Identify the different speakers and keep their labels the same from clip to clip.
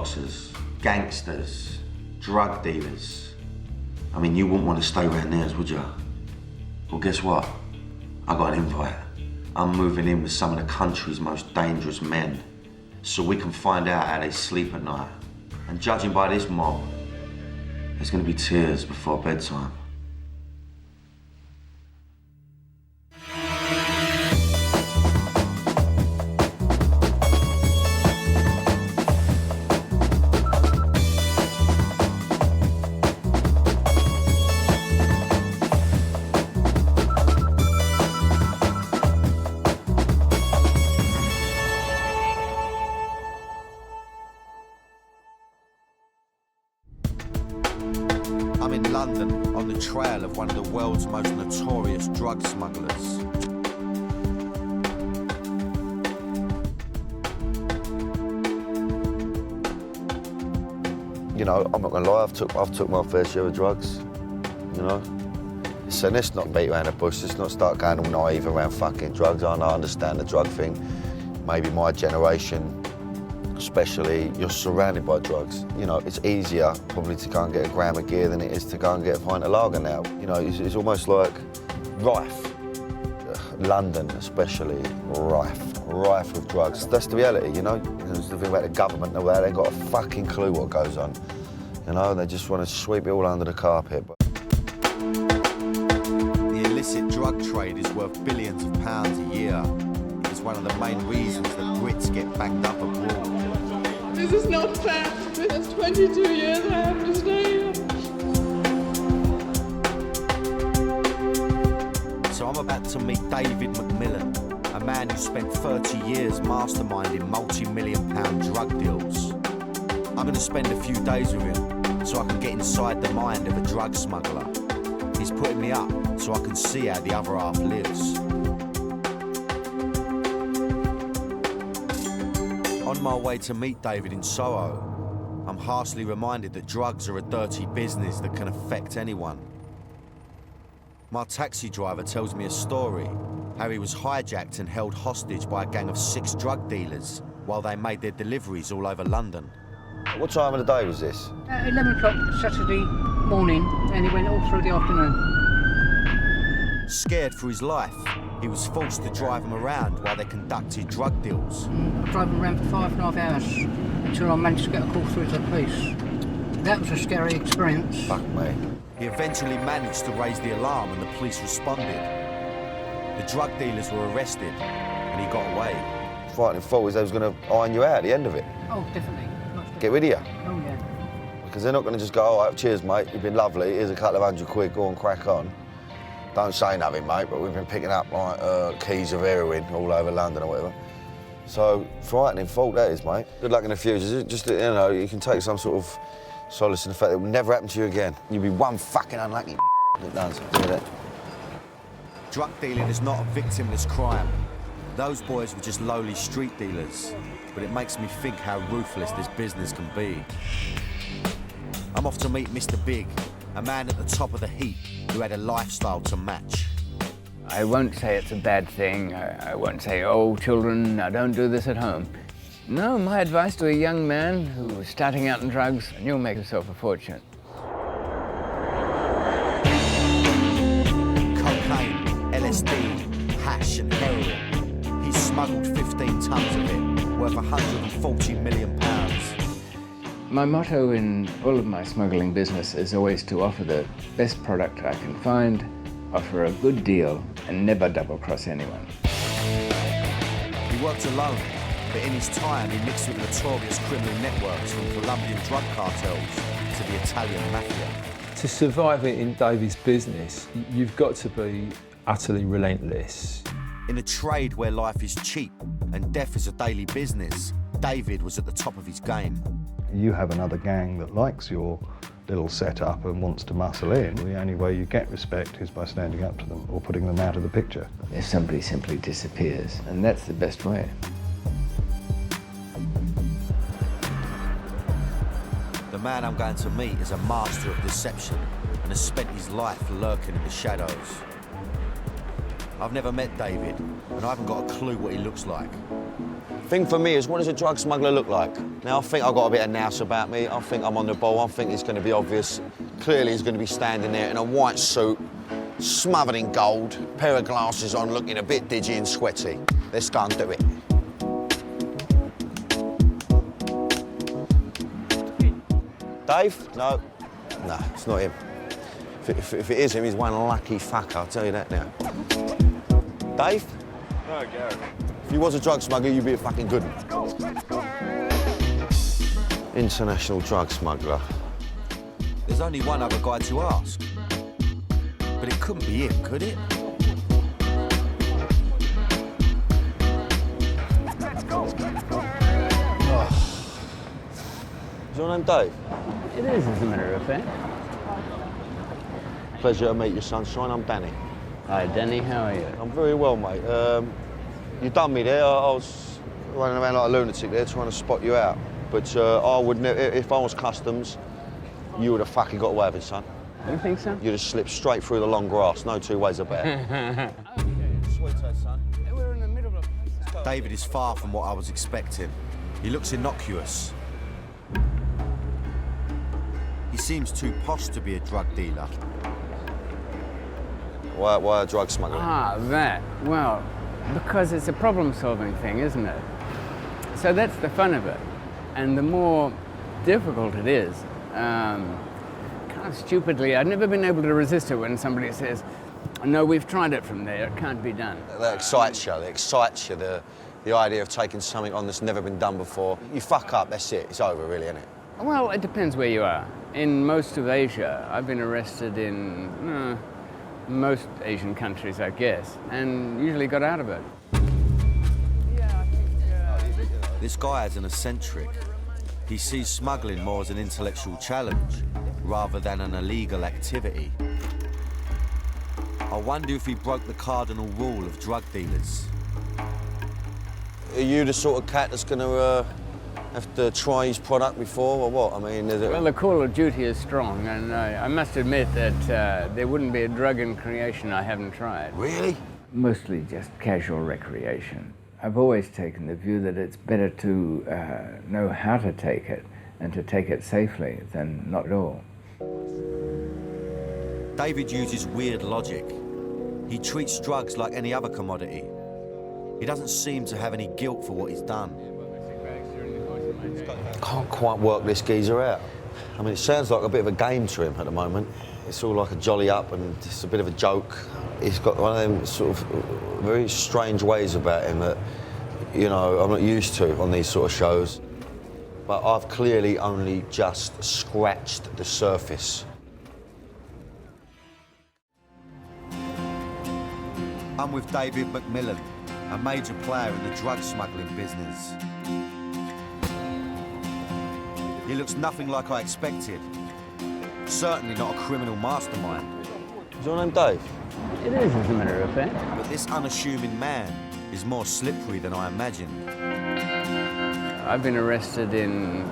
Speaker 1: boxers, gangsters, drug dealers. I mean, you wouldn't want to stay around theirs, would you? Well, guess what? I got an invite. I'm moving in with some of the country's most dangerous men, so we can find out how they sleep at night. And judging by this mob, there's gonna be tears before bedtime.
Speaker 2: I'm in London on the trail of one of the world's most notorious drug smugglers.
Speaker 3: You know, I'm not gonna lie, I've took my fair share of drugs, you know. So let's not beat around the bush, let's not start going all naive around fucking drugs. I understand the drug thing. Maybe my generation, especially, you're surrounded by drugs. You know, it's easier probably to go and get a gram of gear than it is to go and get a pint of lager now. You know, it's almost like rife. London especially, rife with drugs. That's the reality, you know. There's the thing about the government, they ain't got a fucking clue what goes on. You know, they just want to sweep it all under the carpet.
Speaker 2: The illicit drug trade is worth billions of pounds a year. It's one of the main reasons that Brits get banged up abroad.
Speaker 4: This is not fair. This is 22 years I have to stay here.
Speaker 2: So I'm about to meet David McMillan, a man who spent 30 years masterminding multi-million-pound drug deals. I'm going to spend a few days with him so I can get inside the mind of a drug smuggler. He's putting me up so I can see how the other half lives. On my way to meet David in Soho, I'm harshly reminded that drugs are a dirty business that can affect anyone. My taxi driver tells me a story, how he was hijacked and held hostage by a gang of 6 drug dealers while they made their deliveries all over London.
Speaker 3: What time of the day was this?
Speaker 5: 11 o'clock Saturday morning, and he went all through the afternoon.
Speaker 2: Scared for his life, he was forced to drive them around while they conducted drug deals.
Speaker 5: I drove him around for 5.5 hours until I managed to get a call through to the police. That was a scary experience.
Speaker 3: Fuck me.
Speaker 2: He eventually managed to raise the alarm and the police responded. The drug dealers were arrested and he got away.
Speaker 3: Frightening thought was they was going to iron you out at the end of it.
Speaker 5: Oh, definitely.
Speaker 3: Get rid of you.
Speaker 5: Oh, yeah.
Speaker 3: Because they're not going to just go, all right, cheers, mate, you've been lovely, here's a couple of £100, go on, crack on. Don't say nothing, mate, but we've been picking up, like, keys of heroin all over London or whatever. So, frightening thought that is, mate. Good luck in the future. Just, you know, you can take some sort of solace in the fact that it will never happen to you again. You'll be one fucking unlucky that does. Hear that?
Speaker 2: Drug dealing is not a victimless crime. Those boys were just lowly street dealers. But it makes me think how ruthless this business can be. I'm off to meet Mr. Big, a man at the top of the heap who had a lifestyle to match.
Speaker 6: I won't say it's a bad thing. I won't say, oh, children, now don't do this at home. No, my advice to a young man who was starting out in drugs, and you'll make yourself a fortune.
Speaker 2: Cocaine, LSD, hash and heroin. He smuggled 15 tons of it, worth £140 million.
Speaker 6: My motto in all of my smuggling business is always to offer the best product I can find, offer a good deal, and never double-cross anyone.
Speaker 2: He worked alone, but in his time he mixed with notorious criminal networks from Colombian drug cartels to the Italian mafia.
Speaker 7: To survive in David's business, you've got to be utterly relentless.
Speaker 2: In a trade where life is cheap and death is a daily business, David was at the top of his game.
Speaker 8: You have another gang that likes your little setup and wants to muscle in. The only way you get respect is by standing up to them or putting them out of the picture.
Speaker 6: If somebody simply disappears, and that's the best way.
Speaker 2: The man I'm going to meet is a master of deception and has spent his life lurking in the shadows. I've never met David, and I haven't got a clue what he looks like.
Speaker 3: Thing for me is, what does a drug smuggler look like? Now, I think I've got a bit of nous about me. I think I'm on the ball. I think it's going to be obvious. Clearly, he's going to be standing there in a white suit, smothered in gold, pair of glasses on, looking a bit digi and sweaty. Let's go and do it. Dave? No. No, it's not him. If it is him, he's one lucky fucker, I'll tell you that now. Dave?
Speaker 9: No, Gary.
Speaker 3: If you was a drug smuggler, you'd be a fucking good one. International drug smuggler.
Speaker 2: There's only one other guy to ask. But it couldn't be him, could it?
Speaker 3: Is your name Dave?
Speaker 6: It is, as a matter of fact.
Speaker 3: Pleasure to meet you, sunshine. I'm Danny.
Speaker 6: Hi, Danny, how are you?
Speaker 3: I'm very well, mate. You done me there. I was running around like a lunatic there trying to spot you out. But I would never, if I was customs, you would have fucking got away with it, son.
Speaker 6: You think so?
Speaker 3: You'd have slipped straight through the long grass. No two ways about it. Sweetheart, son.
Speaker 6: We're in the middle of...
Speaker 2: David is far from what I was expecting. He looks innocuous. He seems too posh to be a drug dealer.
Speaker 3: Why a drug smuggler?
Speaker 6: Ah, that. Well, because it's a problem-solving thing, isn't it? So that's the fun of it. And the more difficult it is, kind of stupidly, I've never been able to resist it when somebody says, no, we've tried it from there, it can't be done.
Speaker 3: That excites you. That excites you, the idea of taking something on that's never been done before. You fuck up, that's it. It's over, really, isn't it?
Speaker 6: Well, it depends where you are. In most of Asia, I've been arrested in most Asian countries, I guess, and usually got out of it. Yeah, I think...
Speaker 2: This guy is an eccentric. He sees smuggling more as an intellectual challenge rather than an illegal activity. I wonder if he broke the cardinal rule of drug dealers.
Speaker 3: Are you the sort of cat that's going to have to try his product before, or what? I mean, is it...
Speaker 6: Well, the call of duty is strong, and I must admit that there wouldn't be a drug in creation I haven't tried.
Speaker 3: Really?
Speaker 6: Mostly just casual recreation. I've always taken the view that it's better to know how to take it and to take it safely than not at all.
Speaker 2: David uses weird logic. He treats drugs like any other commodity. He doesn't seem to have any guilt for what he's done.
Speaker 3: Can't quite work this geezer out. I mean, it sounds like a bit of a game to him at the moment. It's all like a jolly up and it's a bit of a joke. He's got one of them sort of very strange ways about him that, you know, I'm not used to on these sort of shows. But I've clearly only just scratched the surface.
Speaker 2: I'm with David McMillan, a major player in the drug smuggling business. He looks nothing like I expected. Certainly not a criminal mastermind.
Speaker 3: Is your name Dave?
Speaker 6: It is, as a matter of fact.
Speaker 2: But this unassuming man is more slippery than I imagined.
Speaker 6: I've been arrested in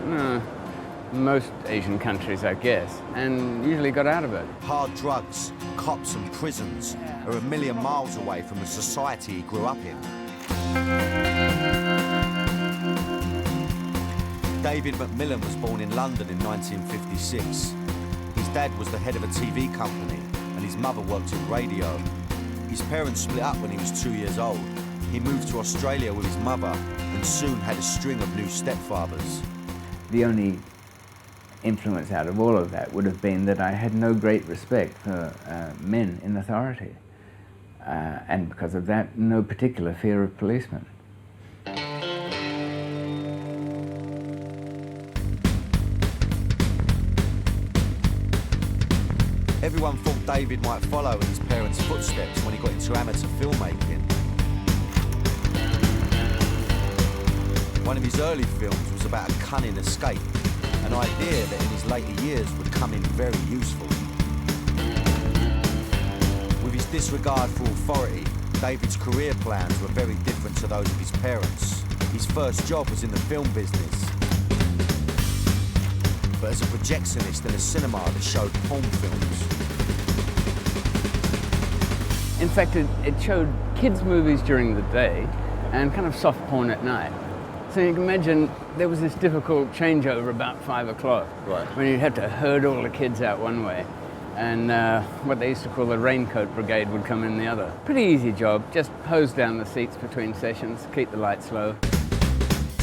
Speaker 6: most Asian countries, I guess, and usually got out of it.
Speaker 2: Hard drugs, cops and prisons are a million miles away from the society he grew up in. David McMillan was born in London in 1956. His dad was the head of a TV company and his mother worked in radio. His parents split up when he was 2 years old. He moved to Australia with his mother and soon had a string of new stepfathers.
Speaker 6: The only influence out of all of that would have been that I had no great respect for men in authority. And because of that, no particular fear of policemen.
Speaker 2: Everyone thought David might follow in his parents' footsteps when he got into amateur filmmaking. One of his early films was about a cunning escape, an idea that in his later years would come in very useful. With his disregard for authority, David's career plans were very different to those of his parents. His first job was in the film business, but as a projectionist in a cinema that showed porn films.
Speaker 6: In fact, it showed kids' movies during the day and kind of soft porn at night. So you can imagine there was this difficult changeover about 5 o'clock,
Speaker 3: Right.
Speaker 6: when you'd have to herd all the kids out one way, and what they used to call the raincoat brigade would come in the other. Pretty easy job, just hose down the seats between sessions, keep the lights low.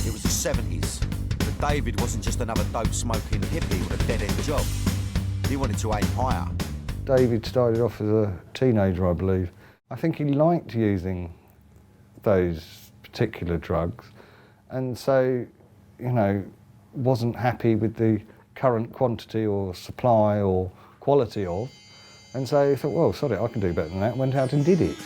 Speaker 2: It was the 70s, but David wasn't just another dope-smoking hippie with a dead-end job. He wanted to aim higher.
Speaker 8: David started off as a teenager, I believe. I think he liked using those particular drugs, and so, you know, wasn't happy with the current quantity or supply or quality of, and so he thought, well, sod it, I can do better than that, went out and did it.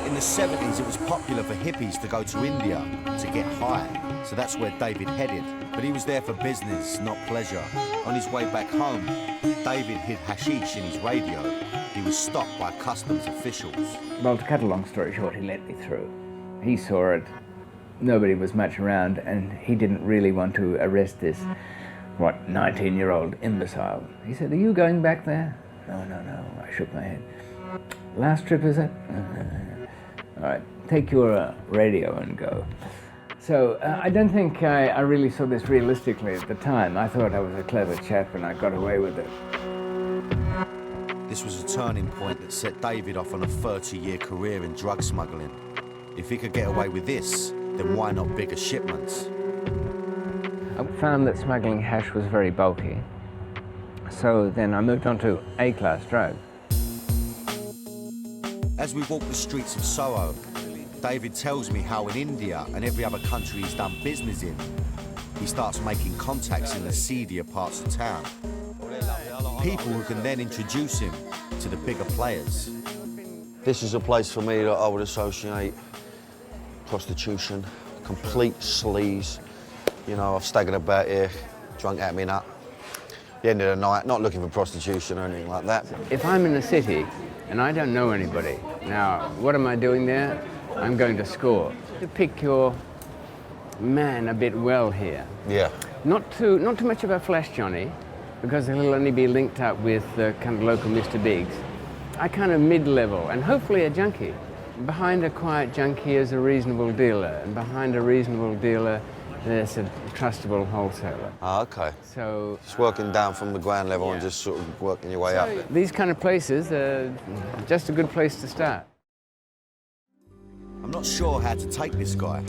Speaker 2: In the 70s, it was popular for hippies to go to India to get high, so that's where David headed. But he was there for business, not pleasure. On his way back home, David hid hashish in his radio. He was stopped by customs officials.
Speaker 6: Well, to cut a long story short, he let me through. He saw it, nobody was much around, and he didn't really want to arrest this, 19-year-old imbecile. He said, "Are you going back there?" No, I shook my head. "Last trip, is it?" All right, take your radio and go. So I don't think I really saw this realistically at the time. I thought I was a clever chap and I got away with it.
Speaker 2: This was a turning point that set David off on a 30-year career in drug smuggling. If he could get away with this, then why not bigger shipments?
Speaker 6: I found that smuggling hash was very bulky. So then I moved on to A-class drug.
Speaker 2: As we walk the streets of Soho, David tells me how in India and every other country he's done business in, he starts making contacts in the seedier parts of town. People who can then introduce him to the bigger players.
Speaker 3: This is a place for me that I would associate prostitution, complete sleaze. You know, I've staggered about here, drunk at me nut. The end of the night, not looking for prostitution or anything like that.
Speaker 6: If I'm in a city and I don't know anybody, now what am I doing there? I'm going to score. You pick your man a bit well here.
Speaker 3: Yeah.
Speaker 6: Not too much of a flash Johnny, because he'll only be linked up with kind of local Mr. Biggs. I kind of mid-level, and hopefully a junkie. Behind a quiet junkie is a reasonable dealer, and behind a reasonable dealer there's a trustable wholesaler.
Speaker 3: Ah, okay.
Speaker 6: So
Speaker 3: Just working down from the ground level and just sort of working your way up.
Speaker 6: these kind of places are just a good place to start.
Speaker 2: I'm not sure how to take this guy.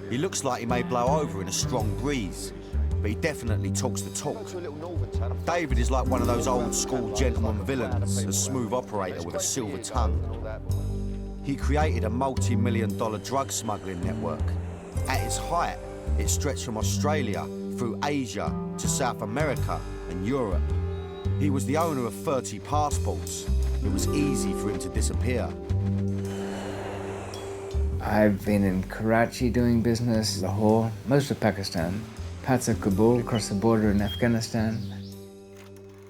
Speaker 2: He looks like he may blow over in a strong breeze, but he definitely talks the talk. David is like one of those old school gentleman villains, a smooth operator with a silver tongue. He created a multi-million-dollar drug smuggling network. At its height, it stretched from Australia through Asia to South America and Europe. He was the owner of 30 passports. It was easy for him to disappear.
Speaker 6: I've been in Karachi doing business, Lahore, most of Pakistan, parts of Kabul, across the border in Afghanistan,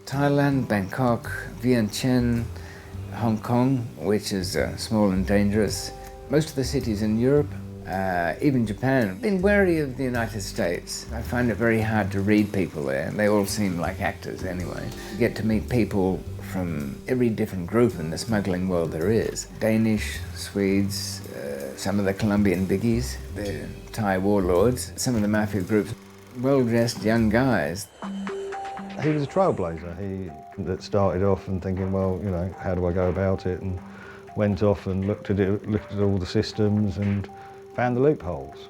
Speaker 6: Thailand, Bangkok, Vientiane, Hong Kong, which is small and dangerous, most of the cities in Europe, even Japan. Been wary of the United States. I find it very hard to read people there. They all seem like actors anyway. You get to meet people from every different group in the smuggling world there is. Danish, Swedes, some of the Colombian biggies, the Thai warlords, some of the mafia groups. Well-dressed young guys.
Speaker 8: He was a trailblazer. That started off and thinking, well, you know, how do I go about it? And went off and looked at all the systems and found the loopholes.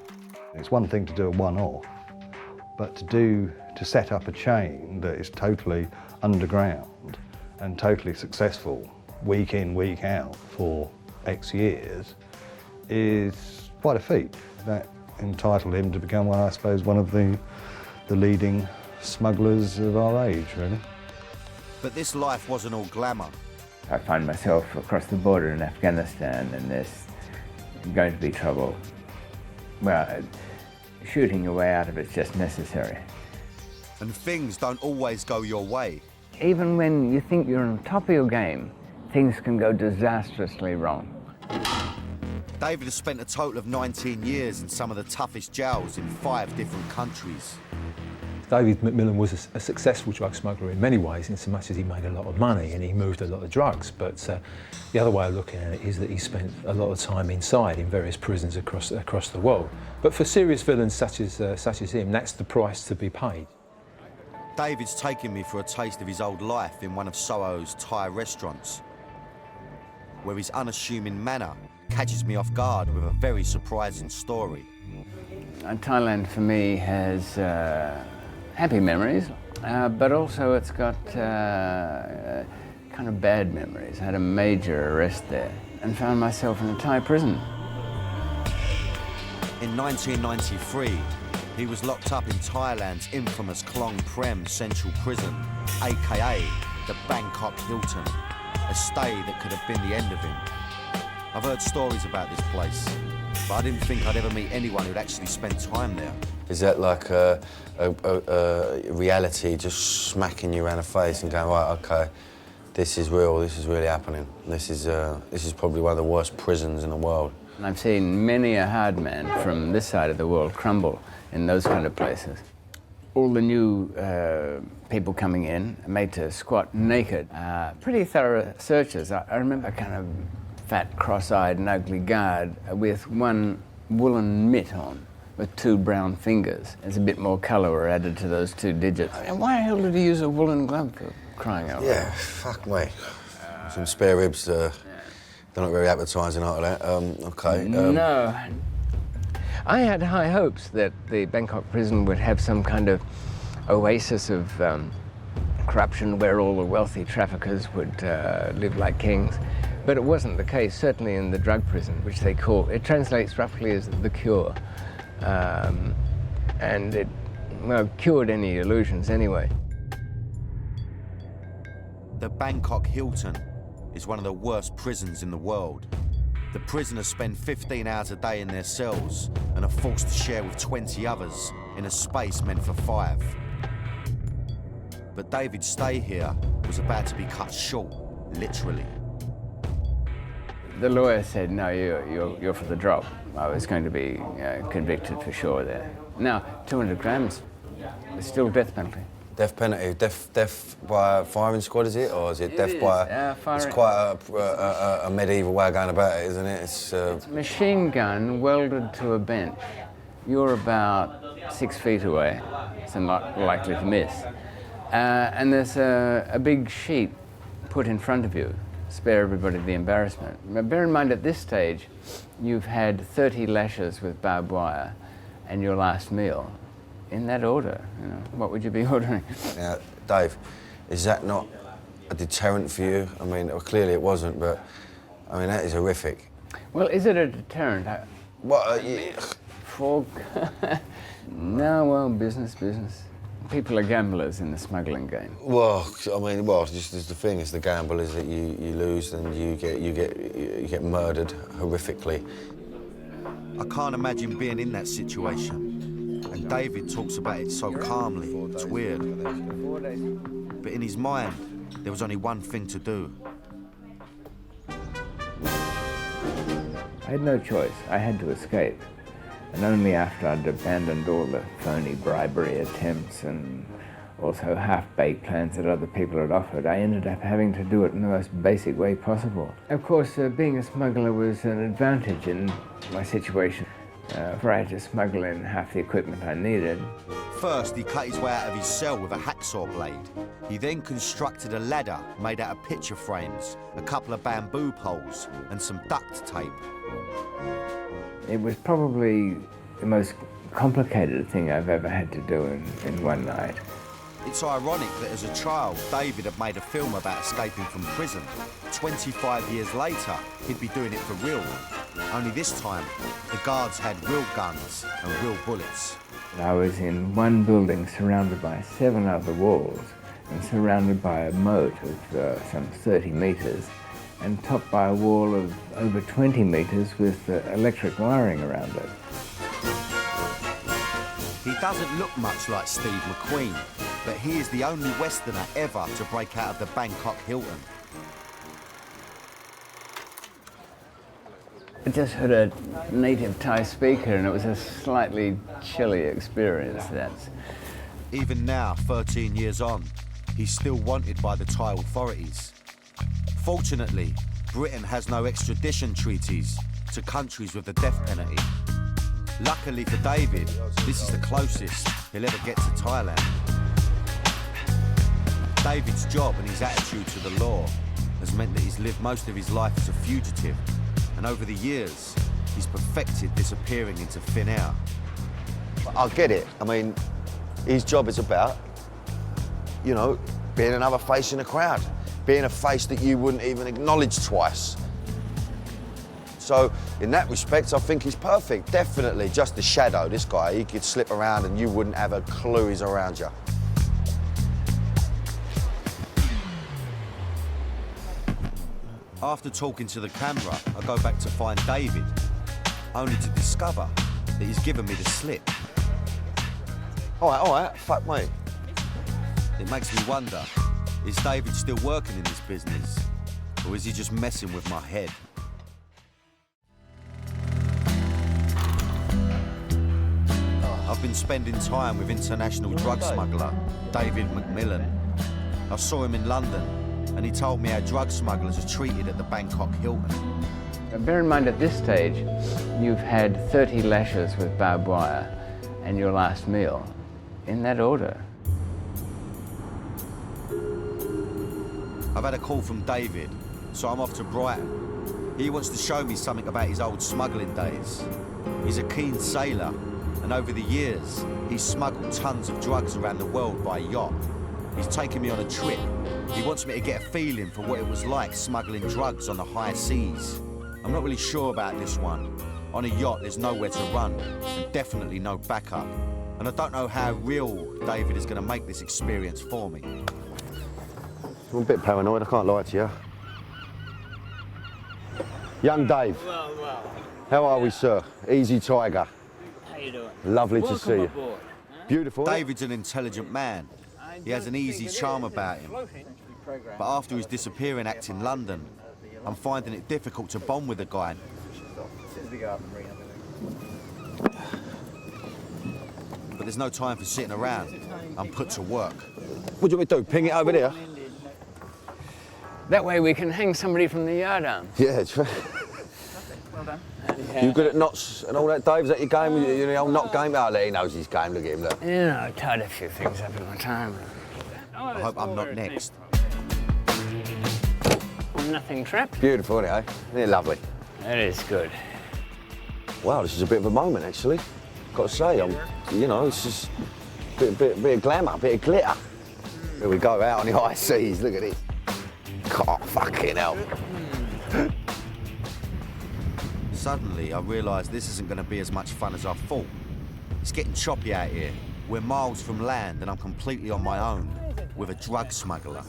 Speaker 8: It's one thing to do a one-off, but to set up a chain that is totally underground and totally successful week in, week out for X years is quite a feat. That entitled him to become, I suppose, one of the leading smugglers of our age, really.
Speaker 2: But this life wasn't all glamour.
Speaker 6: I find myself across the border in Afghanistan and there's going to be trouble. Well, shooting your way out of it's just necessary.
Speaker 2: And things don't always go your way.
Speaker 6: Even when you think you're on top of your game, things can go disastrously wrong.
Speaker 2: David has spent a total of 19 years in some of the toughest jails in 5 different countries.
Speaker 7: David McMillan was a successful drug smuggler in many ways, in so much as he made a lot of money and he moved a lot of drugs. But the other way of looking at it is that he spent a lot of time inside in various prisons across the world. But for serious villains such as him, that's the price to be paid.
Speaker 2: David's taken me for a taste of his old life in one of Soho's Thai restaurants, where his unassuming manner catches me off guard with a very surprising story.
Speaker 6: Thailand for me has happy memories, but also it's got kind of bad memories. I had a major arrest there and found myself in a Thai prison.
Speaker 2: In 1993, he was locked up in Thailand's infamous Klong Prem Central prison, aka the Bangkok Hilton, a stay that could have been the end of him. I've heard stories about this place, but I didn't think I'd ever meet anyone who'd actually spent time there.
Speaker 3: Is that like a reality just smacking you around the face and going, right, okay, this is real, this is really happening. This is probably one of the worst prisons in the world.
Speaker 6: And I've seen many a hard man from this side of the world crumble in those kind of places. All the new people coming in are made to squat naked. Pretty thorough searches. I remember a kind of fat, cross-eyed and ugly guard with one woolen mitt on with two brown fingers. There's a bit more colour added to those two digits. And why the hell did he use a woolen glove for crying out loud?
Speaker 3: Yeah, fuck me. Some spare ribs, they're not very appetising after that. Okay.
Speaker 6: No. I had high hopes that the Bangkok prison would have some kind of oasis of corruption where all the wealthy traffickers would live like kings. But it wasn't the case, certainly in the drug prison, which they call, it translates roughly as the cure. And it, well, cured any illusions anyway.
Speaker 2: The Bangkok Hilton is one of the worst prisons in the world. The prisoners spend 15 hours a day in their cells and are forced to share with 20 others in a space meant for 5. But David's stay here was about to be cut short, literally.
Speaker 6: The lawyer said, no, you're for the drop. I was going to be convicted for sure there. Now, 200 grams, it's still death penalty.
Speaker 3: Death penalty, death by firing squad, is it? Or is it death by...
Speaker 6: firing.
Speaker 3: It's quite a medieval way of going about it, isn't it? It's
Speaker 6: a machine gun welded to a bench. You're about 6 feet away, so not likely to miss. And there's a big sheet put in front of you, spare everybody the embarrassment. Now, bear in mind at this stage, you've had 30 lashes with barbed wire and your last meal. In that order, you know, what would you be ordering?
Speaker 3: Now, Dave, is that not a deterrent for you? I mean, well, clearly it wasn't, but I mean, that is horrific.
Speaker 6: Well, is it a deterrent?
Speaker 3: What?
Speaker 6: Fog? No, well, business. People are gamblers in the smuggling game.
Speaker 3: Well, I mean, just as the thing is, the gamble is that you lose and you get murdered horrifically.
Speaker 2: I can't imagine being in that situation. And David talks about it so calmly, it's weird. But in his mind, there was only one thing to do.
Speaker 6: I had no choice. I had to escape. And only after I'd abandoned all the phony bribery attempts and also half-baked plans that other people had offered, I ended up having to do it in the most basic way possible. Of course, being a smuggler was an advantage in my situation. For I had to smuggle in half the equipment I needed.
Speaker 2: First, he cut his way out of his cell with a hacksaw blade. He then constructed a ladder made out of picture frames, a couple of bamboo poles, and some duct tape.
Speaker 6: It was probably the most complicated thing I've ever had to do in one night.
Speaker 2: It's ironic that as a child, David had made a film about escaping from prison. 25 years later, he'd be doing it for real. Only this time, the guards had real guns and real bullets.
Speaker 6: I was in one building surrounded by 7 other walls and surrounded by a moat of some 30 metres and topped by a wall of over 20 metres with electric wiring around it.
Speaker 2: He doesn't look much like Steve McQueen, but he is the only Westerner ever to break out of the Bangkok Hilton.
Speaker 6: I just heard a native Thai speaker and it was a slightly chilly experience. That's
Speaker 2: Even now, 13 years on, he's still wanted by the Thai authorities. Fortunately, Britain has no extradition treaties to countries with the death penalty. Luckily for David, this is the closest he'll ever get to Thailand. David's job and his attitude to the law has meant that he's lived most of his life as a fugitive, and over the years, he's perfected disappearing into thin air.
Speaker 3: I get it. I mean, his job is about, you know, being another face in a crowd, being a face that you wouldn't even acknowledge twice. So, in that respect, I think he's perfect. Definitely just a shadow, this guy. He could slip around and you wouldn't have a clue he's around you.
Speaker 2: After talking to the camera, I go back to find David, only to discover that he's given me the slip.
Speaker 3: All right, fuck me.
Speaker 2: It makes me wonder, is David still working in this business? Or is he just messing with my head? I've been spending time with international drug smuggler, David McMillan. I saw him in London, and he told me how drug smugglers are treated at the Bangkok Hilton.
Speaker 6: Bear in mind at this stage, you've had 30 lashes with barbed wire and your last meal, in that order.
Speaker 2: I've had a call from David, so I'm off to Brighton. He wants to show me something about his old smuggling days. He's a keen sailor, and over the years, he's smuggled tons of drugs around the world by yacht. He's taken me on a trip. He wants me to get a feeling for what it was like smuggling drugs on the high seas. I'm not really sure about this one. On a yacht, there's nowhere to run, and definitely no backup. And I don't know how real David is going to make this experience for me.
Speaker 3: I'm a bit paranoid, I can't lie to you. Young Dave.
Speaker 5: Well.
Speaker 3: How are we, sir? Easy Tiger.
Speaker 5: How you doing?
Speaker 3: Lovely to see you.
Speaker 5: Aboard.
Speaker 3: Beautiful.
Speaker 2: David's an intelligent man. He has an easy charm about him. But after his disappearing act in London, I'm finding it difficult to bond with the guy. But there's no time for sitting around. I'm put to work.
Speaker 3: What do you want me to do? Ping it over there?
Speaker 6: That way we can hang somebody from the yardarm.
Speaker 3: Yeah, it's right.
Speaker 5: Well done.
Speaker 3: You good at knots and all that, Dave? Is that your game? You the old knot game? Oh, look, he knows his game. Look at him, look.
Speaker 6: You know, I tied a few things up in my time.
Speaker 2: I hope I'm not next.
Speaker 6: Nothing trapped.
Speaker 3: Beautiful, isn't it, eh? Isn't it lovely?
Speaker 6: That is good.
Speaker 3: Wow, this is a bit of a moment, actually. Got to say, you know, it's just a bit of glamour, a bit of glitter. Here we go, out on the high seas. Look at it. God, fucking hell.
Speaker 2: Suddenly, I realise this isn't going to be as much fun as I thought. It's getting choppy out here. We're miles from land and I'm completely on my own with a drug smuggler.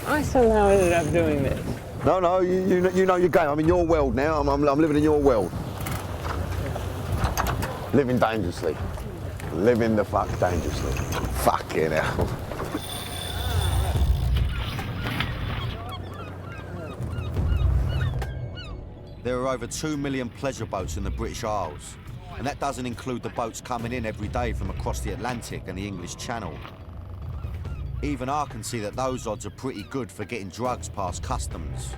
Speaker 6: I somehow ended up doing this.
Speaker 3: No, you know your game. I'm in your world now. I'm living in your world. Living dangerously. Living the fuck dangerously. Fucking hell.
Speaker 2: There are over 2 million pleasure boats in the British Isles, and that doesn't include the boats coming in every day from across the Atlantic and the English Channel. Even I can see that those odds are pretty good for getting drugs past customs.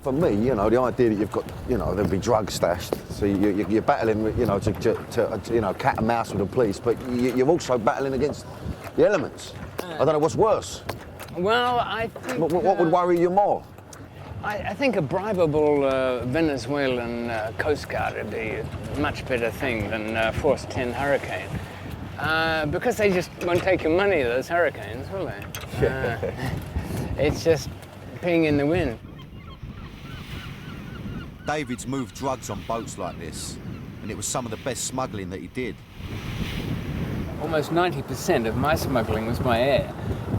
Speaker 3: For me, you know, the idea that you've got, you know, there'll be drugs stashed, so you're battling, you know, to you know, cat and mouse with the police, but you're also battling against the elements. I don't know what's worse.
Speaker 6: Well, I think...
Speaker 3: What would worry you more?
Speaker 6: I think a bribable Venezuelan Coast Guard would be a much better thing than Force 10 Hurricane. Because they just won't take your money, those hurricanes, will they? It's just peeing in the wind.
Speaker 2: David's moved drugs on boats like this, and it was some of the best smuggling that he did.
Speaker 6: Almost 90% of my smuggling was by air.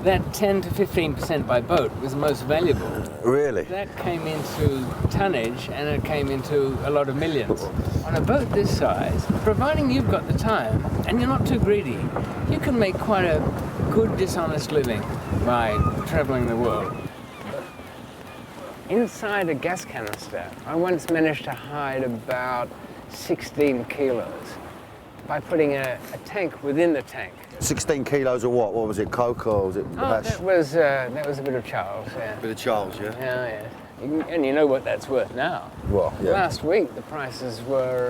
Speaker 6: That 10 to 15% by boat was the most valuable.
Speaker 3: Really?
Speaker 6: That came into tonnage and it came into a lot of millions. On a boat this size, providing you've got the time and you're not too greedy, you can make quite a good dishonest living by traveling the world. Inside a gas canister, I once managed to hide about 16 kilos. by putting a tank within the tank.
Speaker 3: 16 kilos of what? What was it, coke or was it hash?
Speaker 6: That was a bit of Charles, yeah.
Speaker 3: Bit of Charles, yeah?
Speaker 6: Yeah. And you know what that's worth now.
Speaker 3: Well, yeah.
Speaker 6: Last week the prices were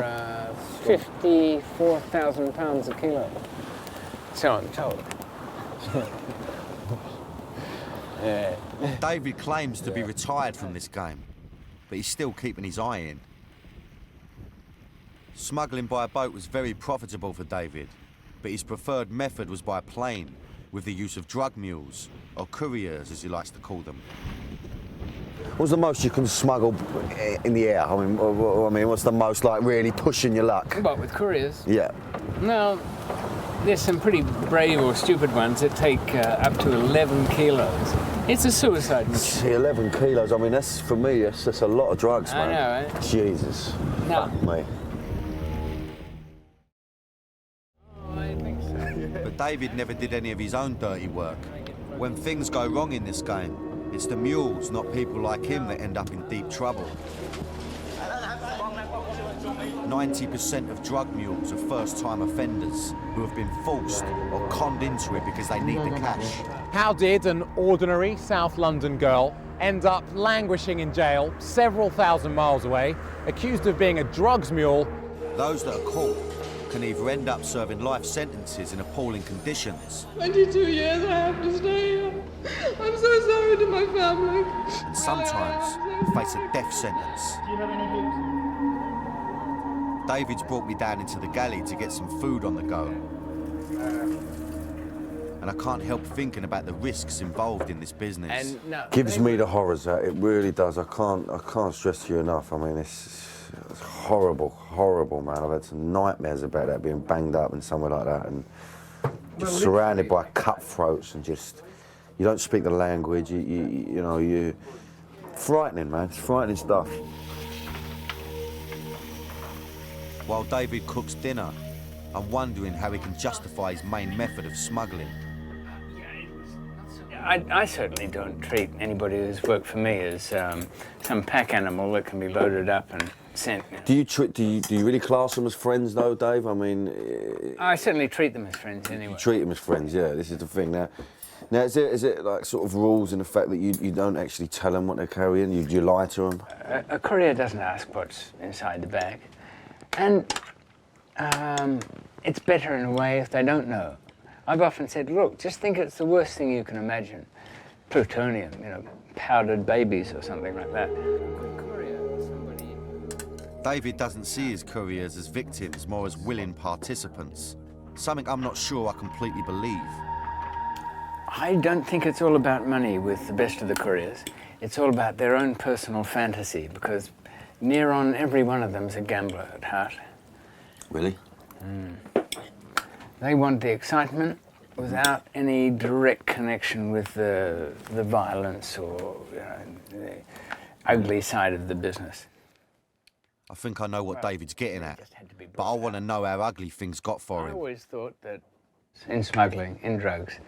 Speaker 6: £54,000 a kilo. So I'm told. Yeah.
Speaker 2: David claims to be retired from this game, but he's still keeping his eye in. Smuggling by a boat was very profitable for David, but his preferred method was by plane, with the use of drug mules, or couriers as he likes to call them.
Speaker 3: What's the most you can smuggle in the air? I mean, what's the most, like, really pushing your luck?
Speaker 6: But with couriers?
Speaker 3: Yeah.
Speaker 6: No, there's some pretty brave or stupid ones that take up to 11 kilos. It's a suicide mission.
Speaker 3: See, 11 kilos, I mean, that's, for me, that's a lot of drugs, man.
Speaker 6: I know, eh?
Speaker 3: Jesus.
Speaker 6: No.
Speaker 3: Fuck me.
Speaker 2: But David never did any of his own dirty work. When things go wrong in this game, it's the mules, not people like him, that end up in deep trouble. 90% of drug mules are first-time offenders who have been forced or conned into it because they need the cash.
Speaker 9: How did an ordinary South London girl end up languishing in jail several thousand miles away, accused of being a drugs mule?
Speaker 2: Those that are caught can either end up serving life sentences in appalling conditions,
Speaker 4: 22 years I have to stay here. I'm so sorry to my family.
Speaker 2: and sometimes face a death sentence. David's brought me down into the galley to get some food on the go. And I can't help thinking about the risks involved in this business.
Speaker 6: And no,
Speaker 3: Gives me the horrors, that it really does. I can't stress to you enough. I mean, it's horrible, horrible, man. I've had some nightmares about that, being banged up and somewhere like that, and just surrounded by cutthroats, and just, you don't speak the language. You know, frightening, man. It's frightening stuff.
Speaker 2: While David cooks dinner, I'm wondering how he can justify his main method of smuggling.
Speaker 6: I certainly don't treat anybody who's worked for me as some pack animal that can be loaded up and sent.
Speaker 3: Do you really class them as friends, though, Dave? I mean,
Speaker 6: I certainly treat them as friends anyway.
Speaker 3: you treat them as friends, yeah. This is the thing now. Now, is it like sort of rules in the fact that you don't actually tell them what they're carrying? You lie to them?
Speaker 6: A courier doesn't ask what's inside the bag, and it's better in a way if they don't know. I've often said, look, just think it's the worst thing you can imagine. Plutonium, you know, powdered babies or something like that.
Speaker 2: David doesn't see his couriers as victims, more as willing participants. Something I'm not sure I completely believe.
Speaker 6: I don't think it's all about money with the best of the couriers. It's all about their own personal fantasy, because near on every one of them's a gambler at heart.
Speaker 3: Really?
Speaker 6: They want the excitement without any direct connection with the violence or the ugly side of the business.
Speaker 2: I think I know what David's getting at, but I want to know how ugly things got for
Speaker 6: I
Speaker 2: him.
Speaker 6: always thought that in smuggling, in drugs,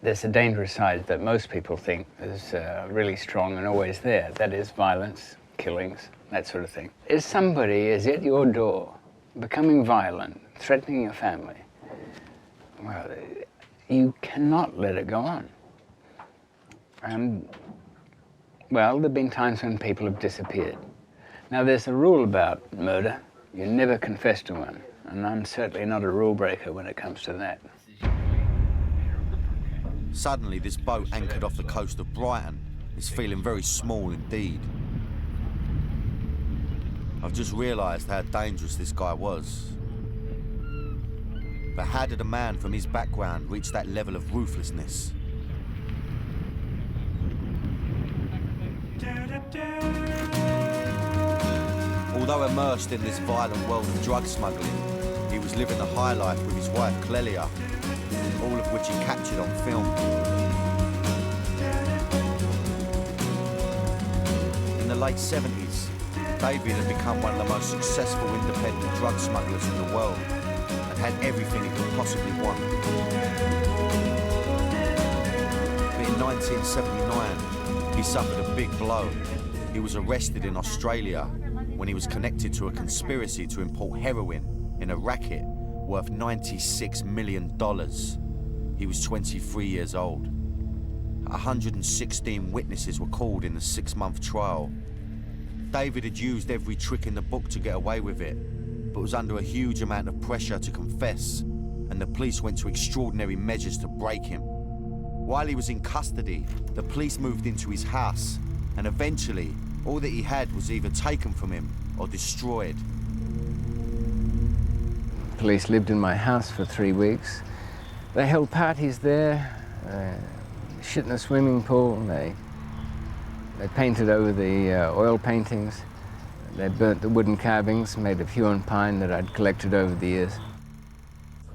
Speaker 6: there's a dangerous side that most people think is really strong and always there. That is violence, killings, that sort of thing. If somebody is at your door, becoming violent, threatening your family, well, you cannot let it go on. Well, there have been times when people have disappeared. Now, there's a rule about murder. You never confess to one, and I'm certainly not a rule breaker when it comes to that.
Speaker 2: Suddenly, this boat anchored off the coast of Brighton is feeling very small indeed. I've just realised how dangerous this guy was. But how did a man from his background reach that level of ruthlessness? Although immersed in this violent world of drug smuggling, he was living the high life with his wife Clelia, all of which he captured on film. In the late 70s, David had become one of the most successful independent drug smugglers in the world and had everything he could possibly want. But in 1979, he suffered a big blow. He was arrested in Australia when he was connected to a conspiracy to import heroin in a racket worth $96 million. He was 23 years old. 116 witnesses were called in the 6-month trial. David had used every trick in the book to get away with it, but was under a huge amount of pressure to confess, and the police went to extraordinary measures to break him. While he was in custody, the police moved into his house, and eventually, all that he had was either taken from him or destroyed.
Speaker 6: Police lived in my house for 3 weeks. They held parties there, shit in the swimming pool. They painted over the oil paintings. They burnt the wooden carvings made of hewn pine that I'd collected over the years.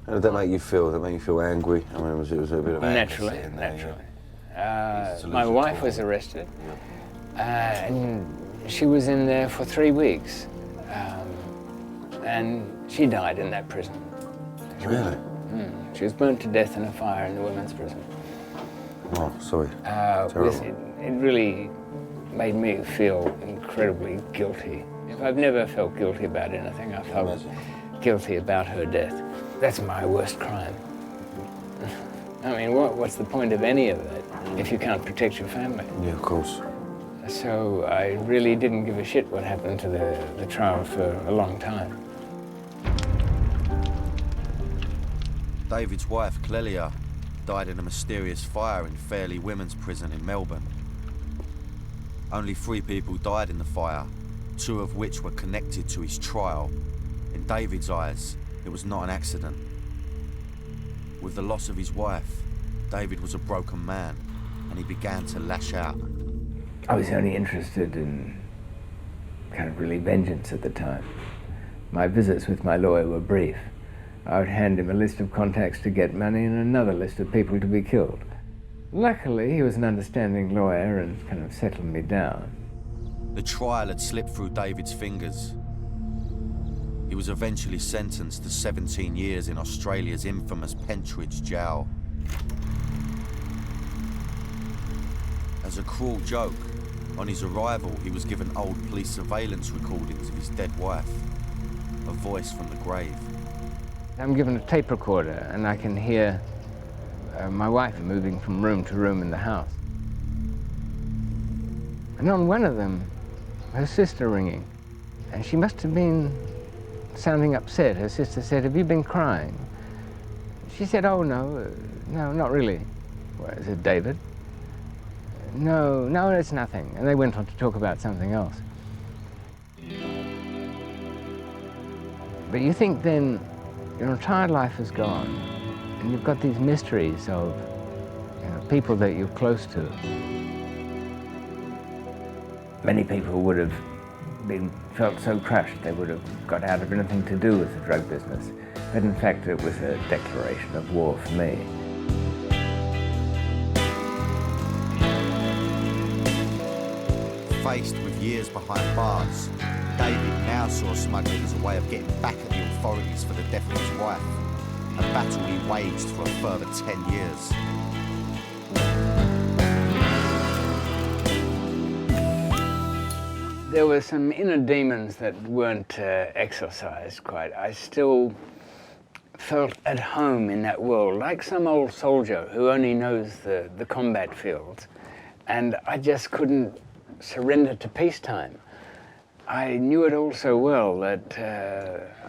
Speaker 3: How did that make you feel? Did that make you feel angry? I mean, was it a bit of anger?
Speaker 6: Naturally. My wife was arrested, and she was in there for 3 weeks, and she died in that prison.
Speaker 3: Really?
Speaker 6: She was burnt to death in a fire in the women's prison.
Speaker 3: Oh, sorry.
Speaker 6: It really made me feel incredibly guilty. I've never felt guilty about anything. I felt guilty about her death. That's my worst crime. I mean, what's the point of any of it if you can't protect your family?
Speaker 3: Yeah, of course.
Speaker 6: So I really didn't give a shit what happened to the trial for a long time.
Speaker 2: David's wife, Clelia, died in a mysterious fire in Fairley Women's Prison in Melbourne. Only 3 people died in the fire, 2 of which were connected to his trial. In David's eyes, it was not an accident. With the loss of his wife, David was a broken man, and he began to lash out.
Speaker 6: I was only interested in kind of really vengeance at the time. My visits with my lawyer were brief. I would hand him a list of contacts to get money and another list of people to be killed. Luckily, he was an understanding lawyer and kind of settled me down.
Speaker 2: The trial had slipped through David's fingers. He was eventually sentenced to 17 years in Australia's infamous Pentridge jail. As a cruel joke, on his arrival, he was given old police surveillance recordings of his dead wife, a voice from the grave.
Speaker 6: I'm given a tape recorder and I can hear my wife moving from room to room in the house. And on one of them, her sister ringing. And she must have been sounding upset. Her sister said, "Have you been crying?" She said, "Oh, no, not really." Well, is it David? No, it's nothing. And they went on to talk about something else. But you think then your entire life is gone, and you've got these mysteries of people that you're close to. Many people would have felt so crushed they would have got out of anything to do with the drug business. But in fact, it was a declaration of war for me.
Speaker 2: Faced with years behind bars, David now saw smuggling as a way of getting back at the authorities for the death of his wife, a battle he waged for a further 10 years.
Speaker 6: There were some inner demons that weren't exorcised quite. I still felt at home in that world, like some old soldier who only knows the combat fields. And I just couldn't surrender to peacetime. I knew it all so well that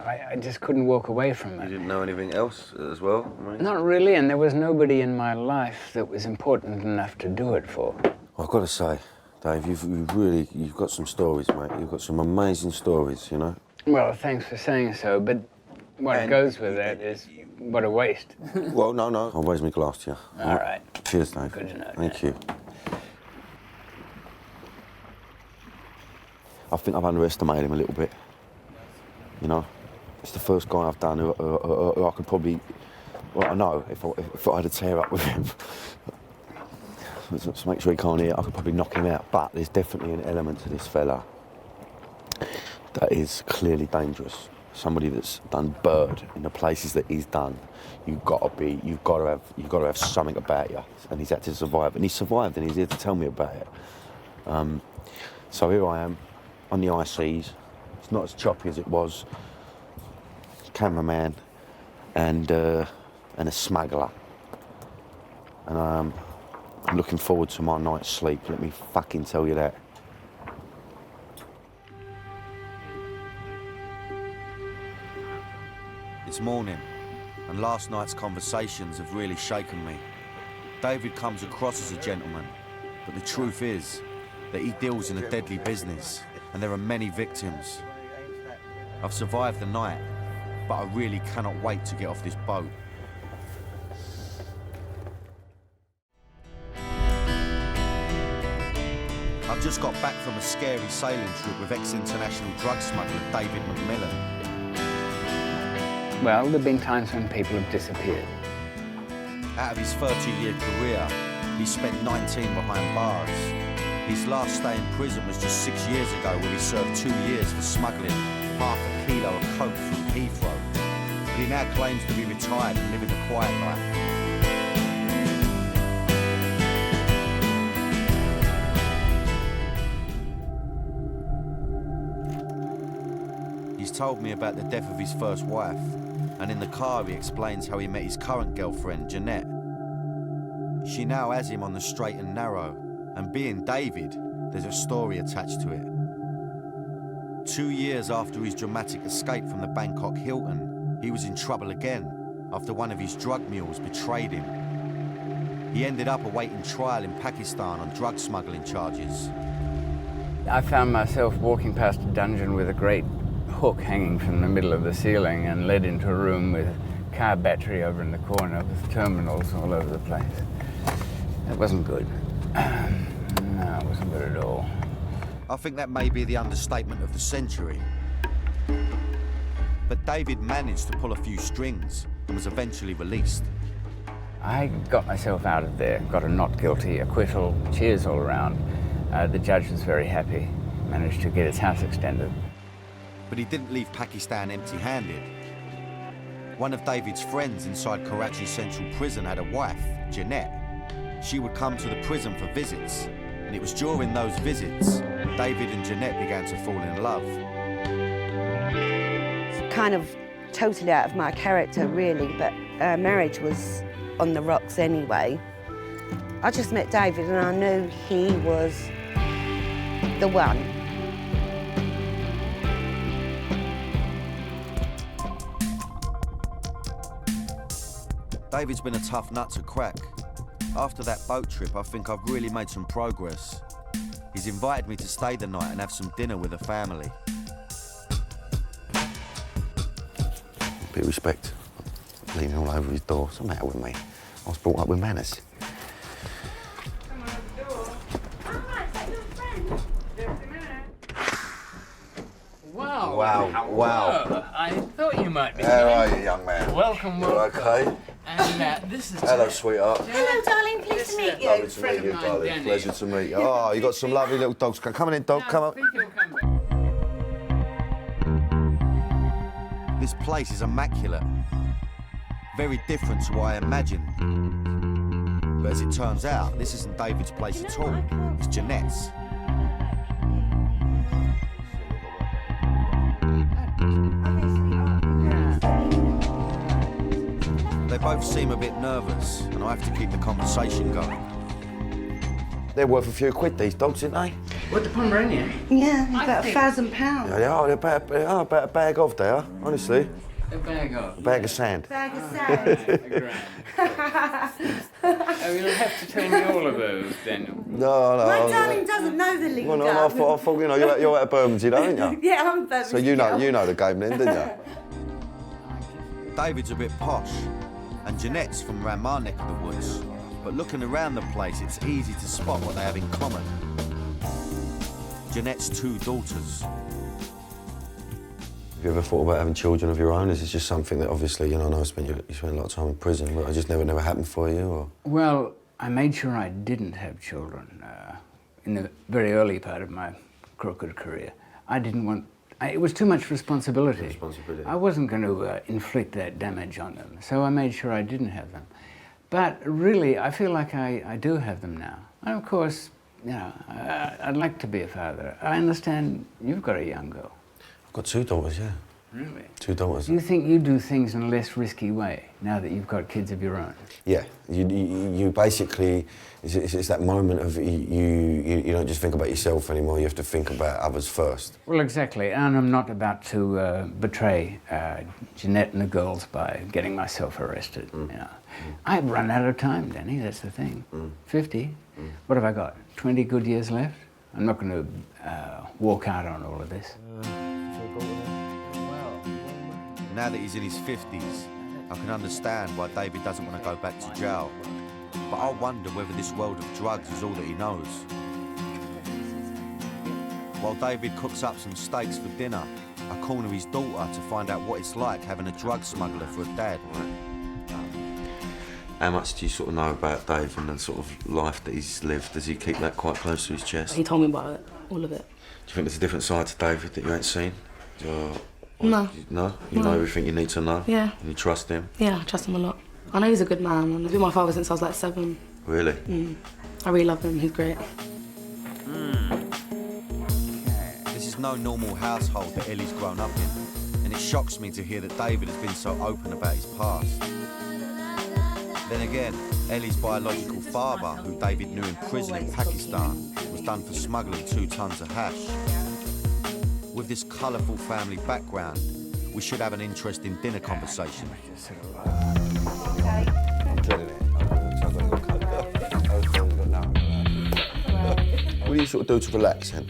Speaker 6: I just couldn't walk away from it.
Speaker 3: You didn't know anything else as well? Right?
Speaker 6: Not really, and there was nobody in my life that was important enough to do it for.
Speaker 3: I've got to say, Dave, you've got some stories, mate. You've got some amazing stories, you know?
Speaker 6: Well, thanks for saying so, but what goes with that is what a waste.
Speaker 3: Well, no, I'll raise my glass to you.
Speaker 6: All right.
Speaker 3: Cheers, Dave.
Speaker 6: Good to know.
Speaker 3: Thank you. I think I've underestimated him a little bit. You know, it's the first guy I've done who I could probably, well, I know if I had a tear up with him, to make sure he can't hear, I could probably knock him out. But there's definitely an element to this fella that is clearly dangerous. Somebody that's done bird in the places that he's done. You've got to have something about you, and he's had to survive, and he survived, and he's here to tell me about it. So here I am. On the high seas, it's not as choppy as it was. Cameraman,
Speaker 2: and a smuggler. And I'm looking forward to my night's sleep, let me fucking tell you that. It's morning, and last night's conversations have really shaken me. David comes across as a gentleman, but the truth is that he deals in a deadly business, and there are many victims. I've survived the night, but I really cannot wait to get off this boat. I've just got back from a scary sailing trip with ex-international drug smuggler David McMillan.
Speaker 6: Well, there have been times when people have disappeared.
Speaker 2: Out of his 30-year career, he spent 19 behind bars. His last stay in prison was just 6 years ago, where he served 2 years for smuggling half a kilo of coke through Heathrow. But he now claims to be retired and living a quiet life. He's told me about the death of his first wife, and in the car he explains how he met his current girlfriend, Jeanette. She now has him on the straight and narrow, and being David, there's a story attached to it. 2 years after his dramatic escape from the Bangkok Hilton, he was in trouble again after one of his drug mules betrayed him. He ended up awaiting trial in Pakistan on drug smuggling charges.
Speaker 6: I found myself walking past a dungeon with a great hook hanging from the middle of the ceiling and led into a room with a car battery over in the corner with terminals all over the place. It wasn't good. No, it wasn't good at all.
Speaker 2: I think that may be the understatement of the century. But David managed to pull a few strings and was eventually released.
Speaker 6: I got myself out of there, got a not guilty acquittal, cheers all around. The judge was very happy, managed to get his house extended.
Speaker 2: But he didn't leave Pakistan empty-handed. One of David's friends inside Karachi Central Prison had a wife, Jeanette. She would come to the prison for visits, and it was during those visits David and Jeanette began to fall in love.
Speaker 10: It's kind of totally out of my character, really, but marriage was on the rocks anyway. I just met David and I knew he was the one.
Speaker 2: David's been a tough nut to crack. After that boat trip, I think I've really made some progress. He's invited me to stay the night and have some dinner with the family.
Speaker 3: Bit of respect. Leaning all over his door. What's the matter with me? I was brought up with manners.
Speaker 6: Wow.
Speaker 3: Wow.
Speaker 6: I thought you might be.
Speaker 3: How are you, young man?
Speaker 6: Welcome,
Speaker 3: You
Speaker 6: welcome.
Speaker 3: okay?
Speaker 6: And this is...
Speaker 3: Hello, sweetheart.
Speaker 10: Hello, darling. Pleased to meet you.
Speaker 3: Lovely to meet you, darling. Pleasure to meet you. Oh, you got some lovely little dogs. Come on in, dog. Come on.
Speaker 2: This place is immaculate. Very different to what I imagined. But as it turns out, this isn't David's place at all. It's Jeanette's. They both seem a bit nervous, and I have to keep the conversation going.
Speaker 3: They're worth a few quid, these dogs, aren't they?
Speaker 5: What the Pomeranian?
Speaker 10: Yeah, about £1,000.
Speaker 3: Yeah, they are. They're about a bag of, they are, honestly.
Speaker 6: A bag of.
Speaker 3: A bag of sand.
Speaker 10: Bag of sand.
Speaker 6: Oh, you'll have to tell me all of those, Daniel.
Speaker 3: No.
Speaker 10: My darling doesn't know the lingo.
Speaker 3: Well, no, I thought, you know, you're out of Bermondsey, aren't you?
Speaker 10: Yeah, I'm Bermondsey.
Speaker 3: So you know the game then, didn't you?
Speaker 2: David's a bit posh, and Jeanette's from around my neck of the woods. But looking around the place, it's easy to spot what they have in common. Jeanette's 2 daughters.
Speaker 3: Have you ever thought about having children of your own? Is it just something that obviously, you know, I know you spent a lot of time in prison, but it just never happened for you, or?
Speaker 6: Well, I made sure I didn't have children in the very early part of my crooked career. I didn't want... it was too much responsibility. I wasn't going to inflict that damage on them, so I made sure I didn't have them. But really, I feel like I do have them now. And of course, you know, I'd like to be a father. I understand you've got a young girl.
Speaker 3: I've got 2 daughters, yeah.
Speaker 6: Really?
Speaker 3: 2 daughters.
Speaker 6: Do you think you do things in a less risky way now that you've got kids of your own?
Speaker 3: Yeah, you basically, it's that moment of you don't just think about yourself anymore, you have to think about others first.
Speaker 6: Well, exactly, and I'm not about to betray Jeanette and the girls by getting myself arrested. You know. I've run out of time, Danny, that's the thing. 50, what have I got, 20 good years left? I'm not going to walk out on all of this.
Speaker 2: Now that he's in his 50s, I can understand why David doesn't want to go back to jail. But I wonder whether this world of drugs is all that he knows. While David cooks up some steaks for dinner, I corner his daughter to find out what it's like having a drug smuggler for a dad.
Speaker 1: How much do you sort of know about Dave and the sort of life that he's lived? Does he keep that quite close to his chest?
Speaker 11: He told me about it, all of it.
Speaker 1: Do you think there's a different side to David that you ain't seen?
Speaker 11: No.
Speaker 1: No? You know everything you need to know?
Speaker 11: Yeah.
Speaker 1: And you trust him?
Speaker 11: Yeah, I trust him a lot. I know he's a good man, and I've been my father since I was like 7.
Speaker 1: Really?
Speaker 11: I really love him, he's great.
Speaker 2: This is no normal household that Ellie's grown up in, and it shocks me to hear that David has been so open about his past. Then again, Ellie's biological father, who David knew in prison in Pakistan, was done for smuggling 2 tons of hash. With this colourful family background, we should have an interesting dinner conversation.
Speaker 3: What do you sort of do to relax then?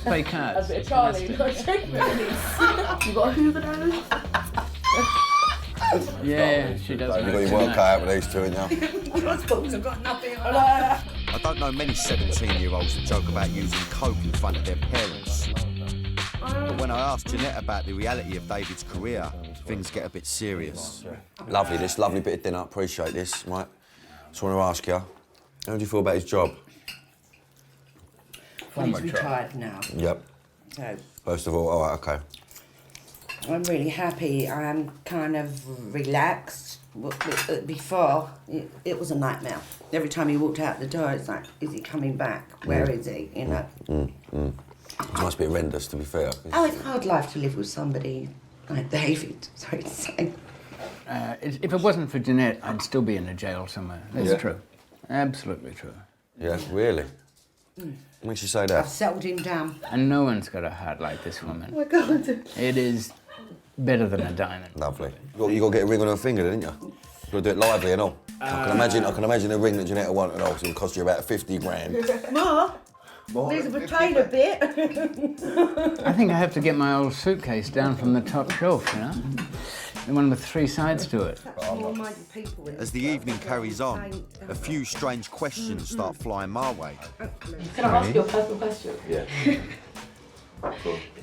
Speaker 6: Play cards.
Speaker 11: A bit of Charlie, you got a Hoover nose?
Speaker 6: Yeah, she does.
Speaker 3: You've got your work cut out with these two, haven't you?
Speaker 11: I've got nothing on that.
Speaker 2: I don't know many 17-year-olds that joke about using coke in front of their parents. But when I asked Jeanette about the reality of David's career, things get a bit serious.
Speaker 3: Lovely, this lovely bit of dinner, appreciate this, right? Just want to ask you, how do you feel about his job?
Speaker 10: Well, he's retired now.
Speaker 3: Yep.
Speaker 10: So
Speaker 3: First of all, right, okay.
Speaker 10: I'm really happy. I'm kind of relaxed. Before, it was a nightmare. Every time he walked out the door, it's like, is he coming back? Where is he? You know?
Speaker 3: It must be horrendous, to be fair.
Speaker 10: Oh, it's a hard life to live with somebody like David. Sorry to say.
Speaker 6: If it wasn't for Jeanette, I'd still be in a jail somewhere. That's true. Absolutely true.
Speaker 3: Yeah, really? What makes you say
Speaker 10: I've
Speaker 3: that?
Speaker 10: settled him down.
Speaker 6: And no one's got a heart like this woman.
Speaker 10: Oh my God.
Speaker 6: It is better than a diamond.
Speaker 3: Lovely. You got to get a ring on her finger, didn't you? You got to do it lively and all. I can imagine a ring that Jeanette wanted and all, so it'll cost you about 50 grand.
Speaker 10: Ma, there's a potato bit.
Speaker 6: I think I have to get my old suitcase down from the top shelf, you know? The one with 3 sides to it.
Speaker 2: As the evening carries on, a few strange questions start flying my way.
Speaker 11: Can I ask you a personal question?
Speaker 3: Yeah.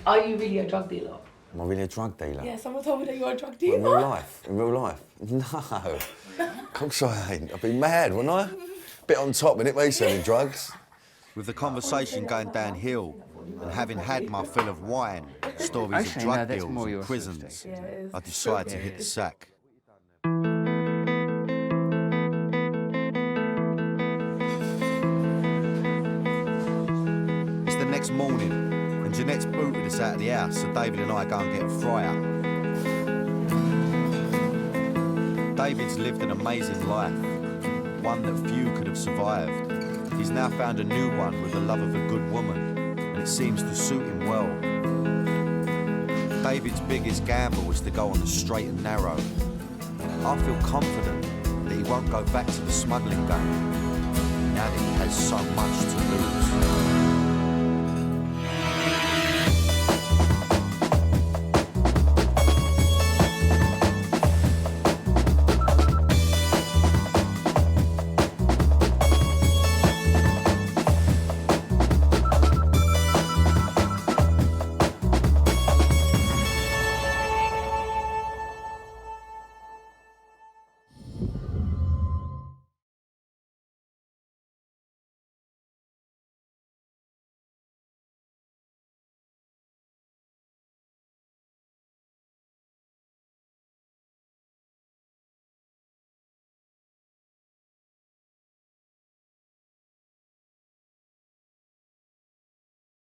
Speaker 11: Are you really a drug dealer?
Speaker 3: Am I really a drug dealer?
Speaker 11: Yeah, someone told me that you're a drug
Speaker 3: In
Speaker 11: dealer.
Speaker 3: real life? In real life? No. Of course I ain't. I'd be mad, wouldn't I? Bit on top, innit, me, selling drugs?
Speaker 2: With the conversation going downhill and having had my fill of wine, stories of drug deals and prisons, I decide to hit the sack. It's the next morning, and Jeanette's booted us out of the house, so David and I go and get a fryer. David's lived an amazing life, one that few could have survived. He's now found a new one with the love of a good woman, and it seems to suit him well. David's biggest gamble is to go on the straight and narrow. I feel confident that he won't go back to the smuggling game, now that he has so much to lose.